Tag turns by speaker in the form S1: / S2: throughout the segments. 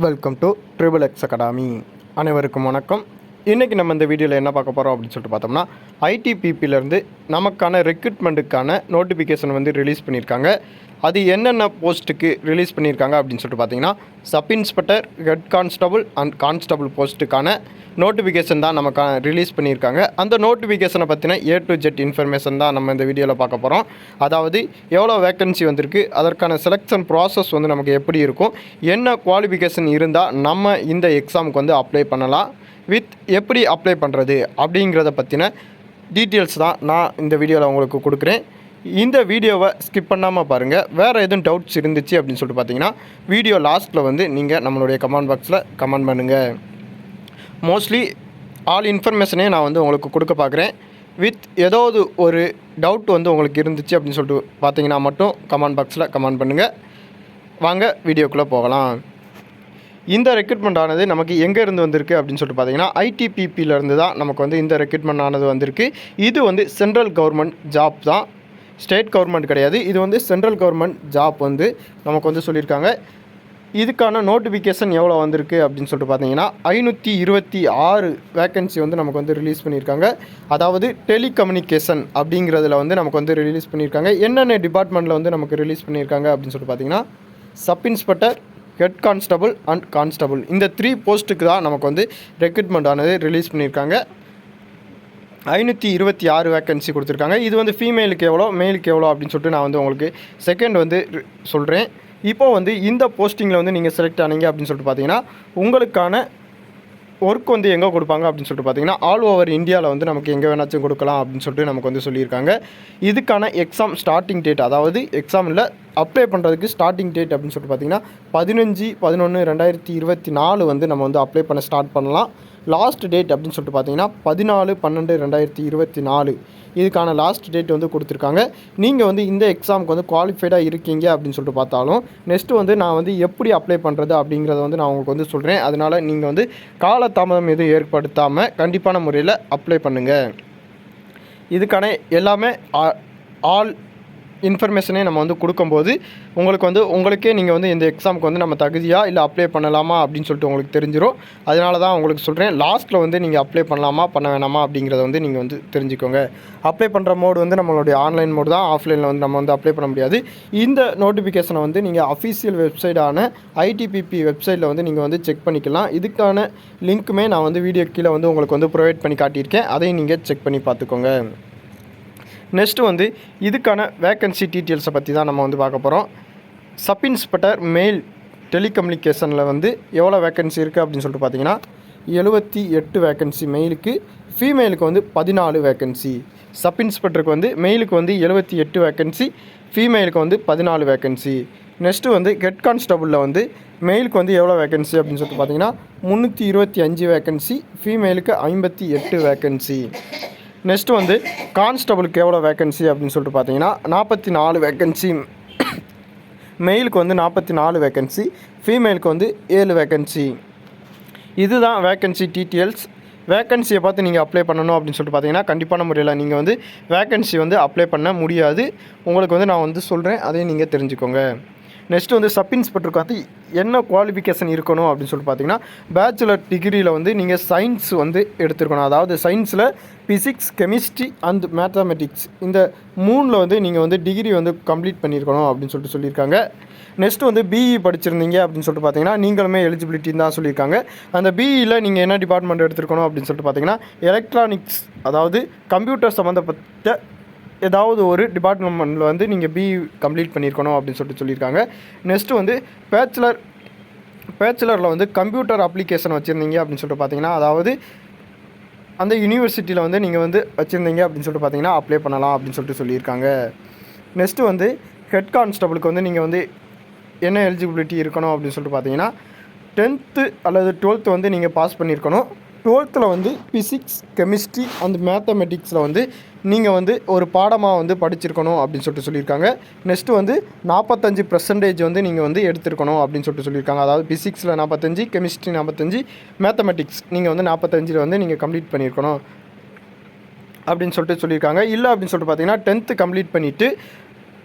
S1: Welcome to triple X academy. அனைவருக்கும் வணக்கம். இன்றைக்கி நம்ம இந்த வீடியோவில் என்ன பார்க்க போகிறோம் அப்படின்னு சொல்லிட்டு பார்த்தோம்னா, ஐடிபிபியிலேருந்து நமக்கான ரெக்ரூட்மெண்ட்டுக்கான நோட்டிஃபிகேஷன் வந்து ரிலீஸ் பண்ணியிருக்காங்க. அது என்னென்ன போஸ்ட்டுக்கு ரிலீஸ் பண்ணியிருக்காங்க அப்படின்னு சொல்லிட்டு பார்த்தீங்கன்னா, sub inspector, head constable and constable போஸ்ட்டுக்கான நோட்டிஃபிகேஷன் தான் நமக்கான ரிலீஸ் பண்ணியிருக்காங்க. அந்த நோட்டிஃபிகேஷனை பற்றின A to Z இன்ஃபர்மேஷன் தான் நம்ம இந்த வீடியோவில் பார்க்க போகிறோம். அதாவது எவ்வளோ வேக்கன்சி வந்திருக்கு, அதற்கான செலெக்ஷன் ப்ராசஸ் வந்து நமக்கு எப்படி இருக்கும், என்ன குவாலிஃபிகேஷன் இருந்தால் நம்ம இந்த எக்ஸாமுக்கு வந்து அப்ளை பண்ணலாம், வித் எப்படி அப்ளை பண்ணுறது அப்படிங்கிறத பற்றின டீட்டெயில்ஸ் தான் நான் இந்த வீடியோவில் உங்களுக்கு கொடுக்குறேன். இந்த வீடியோவை ஸ்கிப் பண்ணாமல் பாருங்கள். வேறு எதுவும் டவுட்ஸ் இருந்துச்சு அப்படின்னு சொல்லிட்டு பார்த்தீங்கன்னா, வீடியோ லாஸ்ட்டில் வந்து நீங்கள் நம்மளுடைய கமெண்ட் பாக்ஸில் கமெண்ட் பண்ணுங்கள். மோஸ்ட்லி ஆல் இன்ஃபர்மேஷனே நான் வந்து உங்களுக்கு கொடுக்க பார்க்குறேன். வித் ஏதாவது ஒரு டவுட் வந்து உங்களுக்கு இருந்துச்சு அப்படின்னு சொல்லிட்டு பார்த்தீங்கன்னா மட்டும் கமெண்ட் பாக்ஸில் கமெண்ட் பண்ணுங்கள். வாங்க வீடியோக்குள்ளே போகலாம். இந்த ரெக்ரூட்மெண்ட் ஆனது நமக்கு எங்கேருந்து வந்திருக்கு அப்படின்னு சொல்லிட்டு பார்த்தீங்கன்னா, ஐடிபிபியிலேருந்து தான் நமக்கு வந்து இந்த ரெக்ரூட்மெண்ட் ஆனது வந்திருக்கு. இது வந்து சென்ட்ரல் கவர்மெண்ட் ஜாப் தான், ஸ்டேட் கவர்மெண்ட் கிடையாது. இது வந்து சென்ட்ரல் கவர்மெண்ட் ஜாப் வந்து நமக்கு வந்து சொல்லியிருக்காங்க. இதுக்கான நோட்டிஃபிகேஷன் எவ்வளோ வந்திருக்கு அப்படின்னு சொல்லிட்டு பார்த்தீங்கன்னா, 526 வேக்கன்சி வந்து நமக்கு வந்து ரிலீஸ் பண்ணியிருக்காங்க. அதாவது டெலிகம்யூனிகேஷன் அப்படிங்கிறதுல வந்து நமக்கு வந்து ரிலீஸ் பண்ணியிருக்காங்க. என்னென்ன டிபார்ட்மெண்ட்டில் வந்து நமக்கு ரிலீஸ் பண்ணியிருக்காங்க அப்படின்னு சொல்லிட்டு பார்த்தீங்கன்னா, sub inspector, head constable and constable, இந்த 3 போஸ்ட்டுக்கு தான் நமக்கு வந்து ரெக்ரூட்மெண்ட் ஆனது ரிலீஸ் பண்ணியிருக்காங்க. 526 வேக்கன்சி கொடுத்துருக்காங்க. இது வந்து ஃபீமேலுக்கு எவ்வளோ, மேலுக்கு எவ்வளோ அப்படின்னு சொல்லிட்டு நான் வந்து உங்களுக்கு செகண்ட் வந்து சொல்கிறேன். இப்போ வந்து இந்த போஸ்டிங்கில் வந்து நீங்கள் செலக்ட் ஆனீங்க அப்படின்னு சொல்லிட்டு பார்த்தீங்கன்னா, உங்களுக்கான ஒர்க் வந்து எங்கே கொடுப்பாங்க அப்படின்னு சொல்லிட்டு பார்த்தீங்கன்னா, ஆல் ஓவர் இந்தியாவில் வந்து நமக்கு எங்கே வேணாச்சும் கொடுக்கலாம் அப்படின்னு சொல்லிட்டு நமக்கு வந்து சொல்லியிருக்காங்க. இதுக்கான எக்ஸாம் ஸ்டார்டிங் டேட், அதாவது எக்ஸாமில் அப்ளை பண்ணுறதுக்கு ஸ்டார்டிங் டேட் அப்படின்னு சொல்லிட்டு பார்த்தீங்கன்னா, 15/11/2024 வந்து நம்ம வந்து அப்ளை பண்ண ஸ்டார்ட் பண்ணலாம். லாஸ்ட் டேட் அப்படின்னு சொல்லிட்டு பார்த்தீங்கன்னா 14/12/2024 இதுக்கான லாஸ்ட் டேட் வந்து கொடுத்துருக்காங்க. நீங்கள் வந்து இந்த எக்ஸாமுக்கு வந்து குவாலிஃபைடாக இருக்கீங்க அப்படின்னு சொல்லிட்டு பார்த்தாலும், நெக்ஸ்ட்டு வந்து நான் வந்து எப்படி அப்ளை பண்ணுறது அப்படிங்கிறத வந்து நான் உங்களுக்கு வந்து சொல்கிறேன். அதனால் நீங்கள் வந்து காலதாமதம் எதுவும் ஏற்படுத்தாமல் கண்டிப்பான முறையில் அப்ளை பண்ணுங்கள். இதுக்கான எல்லாமே ஆல் இன்ஃபர்மேஷனே நம்ம வந்து கொடுக்கும்போது உங்களுக்கு வந்து உங்களுக்கே நீங்கள் வந்து இந்த எக்ஸாமுக்கு வந்து நம்ம தகுதியாக இல்லை அப்ளை பண்ணலாமா அப்படின்னு சொல்லிட்டு உங்களுக்கு தெரிஞ்சிடும். அதனால தான் உங்களுக்கு சொல்கிறேன், லாஸ்ட்டில் வந்து நீங்கள் அப்ளை பண்ணலாமா பண்ண வேணாமா அப்படிங்கிறத வந்து நீங்கள் வந்து தெரிஞ்சுக்கோங்க. அப்ளை பண்ணுற மோடு வந்து நம்மளுடைய ஆன்லைன் மோடு தான், ஆஃப்லைனில் வந்து நம்ம வந்து அப்ளை பண்ண முடியாது. இந்த நோட்டிஃபிகேஷனை வந்து நீங்கள் அஃபீஷியல் வெப்சைட்டான ஐடிபிபி வெப்சைட்டில் வந்து நீங்கள் வந்து செக் பண்ணிக்கலாம். இதுக்கான லிங்க்குமே நான் வந்து வீடியோ கீழே வந்து உங்களுக்கு வந்து ப்ரொவைட் பண்ணி காட்டியிருக்கேன். அதையும் நீங்கள் செக் பண்ணி பார்த்துக்கோங்க. நெக்ஸ்ட்டு வந்து இதுக்கான வேக்கன்சி டீட்டெயில்ஸை பற்றி தான் நம்ம வந்து பார்க்க போகிறோம். சப் இன்ஸ்பெக்டர் மேல் டெலிகம்யூனிகேஷனில் வந்து எவ்வளோ வேக்கன்சி இருக்குது அப்படின்னு சொல்லிட்டு பார்த்தீங்கன்னா, 78 வேக்கன்சி மெயிலுக்கு, ஃபீமேலுக்கு வந்து 14 வேக்கன்சி. சப் இன்ஸ்பெக்டருக்கு வந்து மெயிலுக்கு வந்து 78 வேக்கன்சி, ஃபீமேலுக்கு வந்து 14 வேக்கன்சி. நெக்ஸ்ட்டு வந்து ஹெட் கான்ஸ்டபுளில் வந்து மெயிலுக்கு வந்து எவ்வளோ வேக்கன்சி அப்படின்னு சொல்லிட்டு பார்த்தீங்கன்னா 325 வேக்கன்சி, ஃபீமேலுக்கு 58 வேக்கன்சி. நெக்ஸ்ட்டு வந்து கான்ஸ்டபுளுக்கு எவ்வளோ வேக்கன்சி அப்படின்னு சொல்லிட்டு பார்த்தீங்கன்னா 44 வேக்கன்சி, மெயிலுக்கு வந்து 44 வேக்கன்சி, ஃபீமேலுக்கு வந்து 7 வேக்கன்சி. இதுதான் வேக்கன்சி டீட்டெயில்ஸ். வேக்கன்சியை பார்த்து நீங்கள் அப்ளை பண்ணணும் அப்படின்னு சொல்லிட்டு பார்த்தீங்கன்னா, கண்டிப்பான முறையில் நீங்கள் வந்து வேக்கன்சி வந்து அப்ளை பண்ண முடியாது. உங்களுக்கு வந்து நான் வந்து சொல்கிறேன், அதையும் நீங்கள் தெரிஞ்சுக்கோங்க. நெக்ஸ்ட்டு வந்து சப் இன்ஸ்பெக்டருக்கு வந்து என்ன குவாலிஃபிகேஷன் இருக்கணும் அப்படின்னு சொல்லிட்டு பார்த்தீங்கன்னா, பேச்சுலர் டிகிரியில் வந்து நீங்கள் சயின்ஸ் வந்து எடுத்துருக்கணும். அதாவது சயின்ஸில் ஃபிசிக்ஸ், கெமிஸ்ட்ரி அண்ட் மேத்தமெட்டிக்ஸ், இந்த 3ல் வந்து நீங்கள் வந்து டிகிரி வந்து கம்ப்ளீட் பண்ணியிருக்கணும் அப்படின்னு சொல்லிட்டு சொல்லியிருக்காங்க. நெக்ஸ்ட்டு வந்து பிஇ படிச்சிருந்தீங்க அப்படின்னு சொல்லிட்டு பார்த்தீங்கன்னா, நீங்களுமே எலிஜிபிலிட்டின்னு தான் சொல்லியிருக்காங்க. அந்த பிஇயில் நீங்கள் என்ன டிபார்ட்மெண்ட் எடுத்துருக்கணும் அப்படின்னு சொல்லிட்டு பார்த்தீங்கன்னா, எலக்ட்ரானிக்ஸ், அதாவது கம்ப்யூட்டர் சம்மந்தப்பட்ட ஏதாவது ஒரு டிபார்ட்மெண்ட்டில் வந்து நீங்கள் பிஇ கம்ப்ளீட் பண்ணியிருக்கணும் அப்படின்னு சொல்லிட்டு சொல்லியிருக்காங்க. நெக்ஸ்ட்டு வந்து பேச்சுலரில் வந்து கம்ப்யூட்டர் அப்ளிகேஷன் வச்சுருந்தீங்க அப்படின்னு சொல்லிட்டு பார்த்தீங்கன்னா, அதாவது அந்த யூனிவர்சிட்டியில் வந்து நீங்கள் வந்து வச்சுருந்தீங்க அப்படின்னு சொல்லிட்டு பார்த்தீங்கன்னா அப்ளை பண்ணலாம் அப்படின்னு சொல்லிட்டு சொல்லியிருக்காங்க. நெக்ஸ்ட்டு வந்து ஹெட் கான்ஸ்டபுளுக்கு வந்து நீங்கள் வந்து என்ன எலிஜிபிலிட்டி இருக்கணும் அப்படின்னு சொல்லிட்டு பார்த்தீங்கன்னா, 10th அல்லது 12th வந்து நீங்கள் பாஸ் பண்ணியிருக்கணும். 12th வந்து ஃபிசிக்ஸ், கெமிஸ்ட்ரி அண்ட் மேத்தமெட்டிக்ஸில் வந்து நீங்கள் வந்து ஒரு பாடமாக வந்து படிச்சிருக்கணும் அப்படின்னு சொல்லிட்டு சொல்லியிருக்காங்க. நெக்ஸ்ட்டு வந்து 45% வந்து நீங்கள் வந்து எடுத்துருக்கணும் அப்படின்னு சொல்லிட்டு சொல்லியிருக்காங்க. அதாவது ஃபிசிக்ஸில் 45, கெமிஸ்ட்ரி 45, மேத்தமெட்டிக்ஸ் நீங்கள் வந்து 45 வந்து நீங்கள் கம்ப்ளீட் பண்ணியிருக்கணும் அப்படின்னு சொல்லிட்டு சொல்லியிருக்காங்க. இல்லை அப்படின்னு சொல்லிட்டு பார்த்தீங்கன்னா 10th கம்ப்ளீட் பண்ணிவிட்டு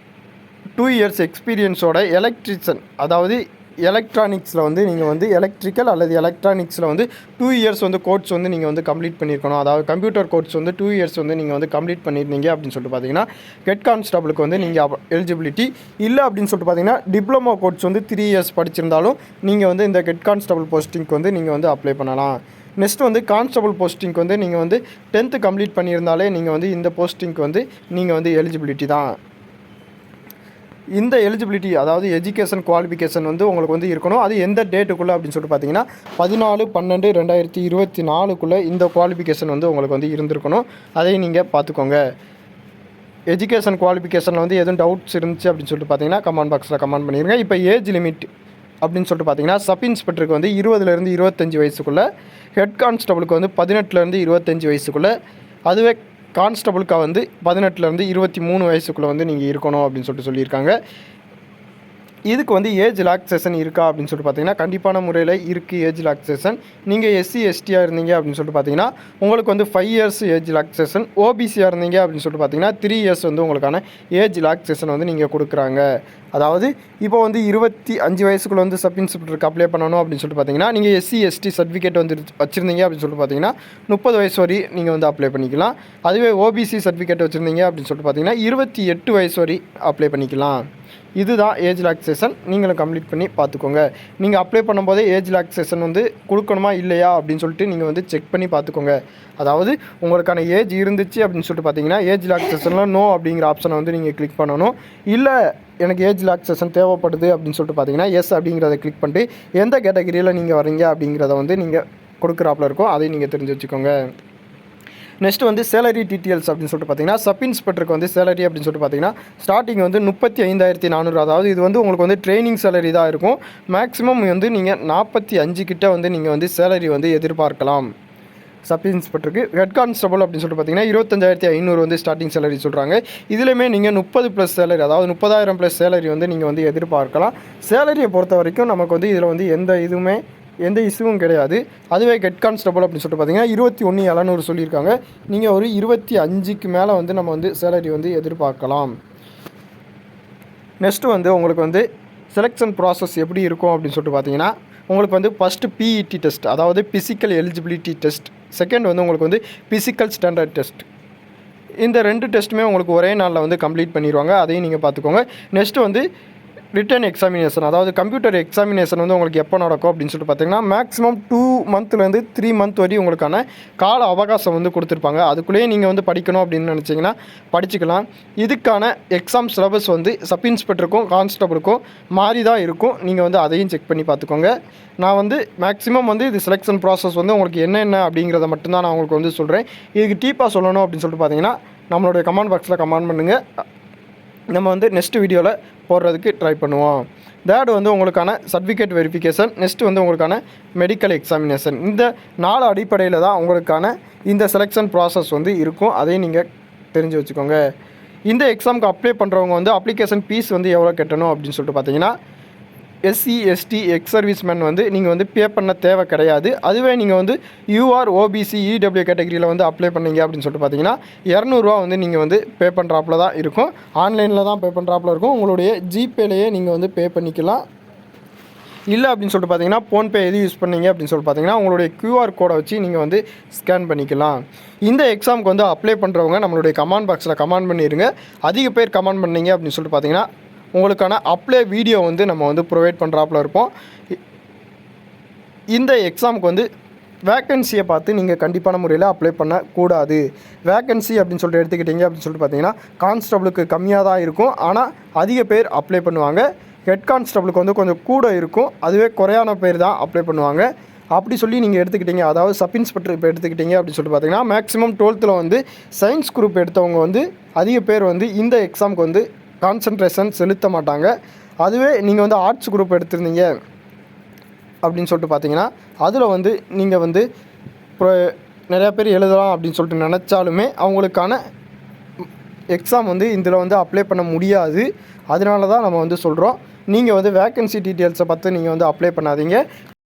S1: 2 years எக்ஸ்பீரியன்ஸோட எலக்ட்ரிஷியன், அதாவது எலக்ட்ரானிக்ஸில் வந்து நீங்கள் வந்து எலக்ட்ரிக்கல் அல்லது எலக்ட்ரானிக்ஸில் வந்து 2 இயர்ஸ் வந்து கோர்ஸ் வந்து நீங்கள் வந்து கம்ப்ளீட் பண்ணியிருக்கணும். அதாவது கம்ப்யூட்டர் கோர்ஸ் வந்து 2 இயர்ஸ் வந்து நீங்கள் வந்து கம்ப்ளீட் பண்ணியிருந்தீங்க அப்படின்னு சொல்லிட்டு பார்த்தீங்கன்னா ஹெட் கான்ஸ்டபிளுக்கு வந்து நீங்கள் எலிஜிபிலிட்டி. இல்லை அப்படின்னு சொல்லிட்டு பார்த்தீங்கன்னா டிப்ளமோ கோர்ஸ் வந்து 3 இயர்ஸ் படிச்சிருந்தாலும் நீங்கள் வந்து இந்த ஹெட் கான்ஸ்டபிள் போஸ்டிங்க்கு வந்து நீங்கள் வந்து அப்ளை பண்ணலாம். நெக்ஸ்ட் வந்து கான்ஸ்டபிள் போஸ்டிங்க்கு வந்து நீங்கள் வந்து 10th கம்ப்ளீட் பண்ணியிருந்தாலே நீங்கள் வந்து இந்த போஸ்டிங்க்கு வந்து நீங்கள் வந்து எலிஜிபிலிட்டி தான். இந்த எலிஜிபிலிட்டி அதாவது எஜுகேஷன் குவாலிஃபிகேஷன் வந்து உங்களுக்கு வந்து இருக்கணும். அது எந்த டேட்டுக்குள்ளே அப்படின்னு சொல்லிட்டு பார்த்தீங்கன்னா 14/12/2024 இந்த குவாலிஃபிகேஷன் வந்து உங்களுக்கு வந்து இருந்திருக்கணும். அதையும் நீங்கள் பார்த்துக்கோங்க. எஜுகேஷன் குவாலிஃபிகேஷனில் வந்து எதுவும் டவுட்ஸ் இருந்துச்சு அப்படின்னு சொல்லிட்டு பார்த்தீங்கன்னா கமெண்ட் பாக்ஸில் கமெண்ட் பண்ணிடுங்க. இப்போ ஏஜ் லிமிட் அப்படின்னு சொல்லிட்டு பார்த்தீங்கன்னா சப் இன்ஸ்பெக்டருக்கு வந்து 20லேருந்து 25 வயசுக்குள்ளே, ஹெட் கான்ஸ்டபிளுக்கு வந்து 18லேருந்து 25 வயசுக்குள்ளே, அதுவே கான்ஸ்டபிளுக்கு வந்து 18லேருந்து 23 வயசுக்குள்ளே வந்து நீங்கள் இருக்கணும் அப்படின்னு சொல்லிட்டு சொல்லியிருக்காங்க. இதுக்கு வந்து ஏஜ் ரிலாக்ஸேஷன் இருக்கா அப்படின்னு சொல்லிட்டு பார்த்தீங்கன்னா கண்டிப்பான முறையில் இருக்குது ஏஜ் ரிலாக்ஸேஷன். நீங்கள் SC STயாக இருந்தீங்க அப்படின்னு சொல்லிட்டு பார்த்தீங்கன்னா உங்களுக்கு வந்து 5 இயர்ஸ் ஏஜ் ரிலாக்ஸேஷன். OBCயாக இருந்தீங்க அப்படின்னு சொல்லிட்டு பார்த்தீங்கன்னா 3 இயர்ஸ் வந்து உங்களுக்கான ஏஜ் ரிலாக்ஸேஷன் வந்து நீங்கள் கொடுக்குறாங்க. அதாவது இப்போ வந்து 25 வயசுக்குள்ளே வந்து சப் இன்ஸ்பெக்டருக்கு அப்ளை பண்ணணும் அப்படின்னு சொல்லிட்டு பார்த்தீங்கன்னா நீங்கள் SC ST சர்டிஃபிகேட் வந்து வச்சுருந்தீங்க அப்படின்னு சொல்லிட்டு பார்த்தீங்கன்னா 30 வயசு வரை நீங்கள் வந்து அப்ளை பண்ணிக்கலாம். அதுவே OBC சர்டிஃபிகேட் வச்சுருந்தீங்க அப்படின்னு சொல்லிட்டு பார்த்தீங்கன்னா 28 வயசு வரை அப்ளை பண்ணிக்கலாம். இதுதான் ஏஜ் ரிலாக்ஸேஷன். நீங்களும் கம்ப்ளீட் பண்ணி பார்த்துக்கோங்க. நீங்கள் அப்ளை பண்ணும்போதே ஏஜ் ரிலாக்ஸேஷன் வந்து கொடுக்கணுமா இல்லையா அப்படின்னு சொல்லிட்டு நீங்கள் வந்து செக் பண்ணி பார்த்துக்கோங்க. அதாவது உங்களுக்கான ஏஜ் இருந்துச்சு அப்படின்னு சொல்லிட்டு பார்த்தீங்கன்னா ஏஜ் ரிலாக்ஸேஷனில் நோ அப்படிங்கிற ஆப்ஷனை வந்து நீங்கள் கிளிக் பண்ணணும். இல்லை எனக்கு ஏஜ் ரிலாக்ஸேஷன் தேவைப்படுது அப்படின்னு சொல்லிட்டு பார்த்தீங்கன்னா எஸ் அப்படிங்கிறத கிளிக் பண்ணிட்டு எந்த கேட்டகரியில் நீங்கள் வரீங்க அப்படிங்கிறத வந்து நீங்கள் கொடுக்குறாப்புல இருக்கும். அதையும் நீங்கள் தெரிஞ்சு வச்சுக்கோங்க. நெக்ஸ்ட் வந்து சேலரி டீட்டெயில்ஸ் அப்படின்னு சொல்லிட்டு பார்த்தீங்கன்னா சப் இன்ஸ்பெக்டருக்கு வந்து சேலரி அப்படின்னு சொல்லிட்டு பார்த்தீங்கன்னா ஸ்டார்டிங் வந்து 35,400. அதாவது இது வந்து உங்களுக்கு வந்து ட்ரைனிங் சேலரி தான் இருக்கும். மேக்ஸிமம் வந்து நீங்கள் 45 கிட்ட வந்து நீங்கள் வந்து சேலரி வந்து எதிர்பார்க்கலாம் சப் இன்ஸ்பெக்டருக்கு. ஹெட் கான்ஸ்டபிள் அப்படின்னு சொல்லிட்டு பார்த்தீங்கன்னா 25,500 வந்து ஸ்டார்டிங் சேலரி சொல்கிறாங்க. இதுலையுமே நீங்கள் 30+ சேலரி, அதாவது 30,000+ சேலரி வந்து நீங்கள் வந்து எதிர்பார்க்கலாம். சேலரியை பொறுத்த வரைக்கும் நமக்கு வந்து இதில் வந்து எந்த இஷ்யூவும் கிடையாது. அதுவே ஹெட் கான்ஸ்டபிள் அப்படின்னு சொல்லிட்டு பார்த்தீங்கன்னா 21,700 சொல்லியிருக்காங்க. நீங்கள் ஒரு 25க்கு மேலே வந்து நம்ம வந்து சேலரி வந்து எதிர்பார்க்கலாம். நெக்ஸ்ட்டு வந்து உங்களுக்கு வந்து செலெக்ஷன் ப்ராசஸ் எப்படி இருக்கும் அப்படின்னு சொல்லிட்டு பார்த்தீங்கன்னா உங்களுக்கு வந்து ஃபஸ்ட்டு PET டெஸ்ட், அதாவது ஃபிசிக்கல் எலிஜிபிலிட்டி டெஸ்ட். செகண்ட் வந்து உங்களுக்கு வந்து ஃபிசிக்கல் ஸ்டாண்டர்ட் டெஸ்ட். இந்த 2 டெஸ்ட்டுமே உங்களுக்கு ஒரே நாளில் வந்து கம்ப்ளீட் பண்ணிடுவாங்க. அதையும் நீங்கள் பார்த்துக்கோங்க. நெக்ஸ்ட்டு வந்து ரிட்டன் எக்ஸாமினேஷன், அதாவது கம்ப்யூட்டர் எக்ஸாமினேஷன் வந்து உங்களுக்கு எப்போ நடக்கும் அப்படின்னு சொல்லிட்டு பார்த்தீங்கன்னா மேக்ஸிமம் 2 மந்த்லேருந்து 3 மந்த் வரை உங்களுக்கான கால அவகாசம் வந்து கொடுத்துருப்பாங்க. அதுக்குள்ளேயே நீங்கள் வந்து படிக்கணும் அப்படின்னு நினச்சிங்கன்னா படிச்சுக்கலாம். இதுக்கான எக்ஸாம் சிலபஸ் வந்து சப் இன்ஸ்பெக்டருக்கும் கான்ஸ்டபிளுக்கும் மாறி தான் இருக்கும். நீங்கள் வந்து அதையும் செக் பண்ணி பார்த்துக்கோங்க. நான் வந்து மேக்ஸிமம் வந்து இது செலெக்ஷன் ப்ராசஸ் வந்து உங்களுக்கு என்னென்ன அப்படிங்கிறத மட்டும்தான் நான் உங்களுக்கு வந்து சொல்கிறேன். இதுக்கு டீப்பாக சொல்லணும் அப்படின்னு சொல்லிட்டு பார்த்தீங்கன்னா நம்மளுடைய கமெண்ட் பாக்ஸில் கமெண்ட் பண்ணுங்கள். நம்ம வந்து நெக்ஸ்ட் வீடியோவில் போடுறதுக்கு ட்ரை பண்ணுவோம். தேர்ட் வந்து உங்களுக்கான சர்டிஃபிகேட் வெரிஃபிகேஷன். நெக்ஸ்ட் வந்து உங்களுக்கான மெடிக்கல் எக்ஸாமினேஷன். இந்த 4 அடிப்படையில் தான் உங்களுக்கான இந்த செலெக்ஷன் ப்ராசஸ் வந்து இருக்கும். அதையும் நீங்கள் தெரிஞ்சு வச்சுக்கோங்க. இந்த எக்ஸாமுக்கு அப்ளை பண்ணுறவங்க வந்து அப்ளிகேஷன் ஃபீஸ் வந்து எவ்வளோ கட்டணும் அப்படின்னு சொல்லிட்டு பார்த்தீங்கன்னா SC ST எக்ஸ் சர்வீஸ்மேன் வந்து நீங்கள் வந்து பே பண்ண தேவை கிடையாது. அதுவே நீங்கள் வந்து UR OBC EW கேட்டகரியில் வந்து அப்ளை பண்ணீங்க அப்படின்னு சொல்லிட்டு பார்த்தீங்கன்னா 200 வந்து நீங்கள் வந்து பே பண்ணுறாப்புல தான் இருக்கும். ஆன்லைனில் தான் பே பண்ணுறாப்புல இருக்கும். உங்களுடைய ஜிபேலேயே நீங்கள் வந்து பே பண்ணிக்கலாம். இல்லை அப்படின்னு சொல்லிட்டு பார்த்தீங்கன்னா ஃபோன்பே எது யூஸ் பண்ணீங்க அப்படின்னு சொல்லிட்டு பார்த்தீங்கன்னா உங்களுடைய QR கோடை வச்சு நீங்கள் வந்து ஸ்கேன் பண்ணிக்கலாம். இந்த எக்ஸாமுக்கு வந்து அப்ளை பண்ணுறவங்க நம்மளுடைய கமெண்ட் பாக்ஸில் கமெண்ட் பண்ணிடுங்க. அதிக பேர் கமெண்ட் பண்ணீங்க அப்படின்னு சொல்லிட்டு பார்த்தீங்கன்னா உங்களுக்கான அப்ளை வீடியோ வந்து நம்ம வந்து ப்ரொவைட் பண்ணுறாப்புல இருப்போம். இந்த எக்ஸாமுக்கு வந்து வேக்கன்சியை பார்த்து நீங்கள் கண்டிப்பான முறையில் அப்ளை பண்ணக்கூடாது. வேக்கன்சி அப்படின்னு சொல்லிட்டு எடுத்துக்கிட்டிங்க அப்படின்னு சொல்லிட்டு பார்த்தீங்கன்னா கான்ஸ்டபிளுக்கு கம்மியாக தான் இருக்கும். ஆனால் அதிக பேர் அப்ளை பண்ணுவாங்க. ஹெட் கான்ஸ்டபிளுக்கு வந்து கொஞ்சம் கூட இருக்கும். அதுவே குறையான பேர் தான் அப்ளை பண்ணுவாங்க. அப்படி சொல்லி நீங்கள் எடுத்துக்கிட்டீங்க, அதாவது சப் இன்ஸ்பெக்டர் இப்போ எடுத்துக்கிட்டீங்க அப்படின்னு சொல்லிட்டு பார்த்தீங்கன்னா மேக்ஸிமம் 12th வந்து சயின்ஸ் குரூப் எடுத்தவங்க வந்து அதிக பேர் வந்து இந்த எக்ஸாமுக்கு வந்து கான்சன்ட்ரேஷன் செலுத்த மாட்டாங்க. அதுவே நீங்கள் வந்து ஆர்ட்ஸ் குரூப் எடுத்திருந்தீங்க அப்படின்னு சொல்லிட்டு பார்த்தீங்கன்னா அதில் வந்து நீங்கள் வந்து நிறையா பேர் எழுதலாம் அப்படின்னு சொல்லிட்டு நினச்சாலுமே அவங்களுக்கான எக்ஸாம் வந்து இதில் வந்து அப்ளை பண்ண முடியாது. அதனால தான் நம்ம வந்து சொல்கிறோம் நீங்கள் வந்து வேக்கன்சி டீட்டெயில்ஸை பார்த்து நீங்கள் வந்து அப்ளை பண்ணாதீங்க.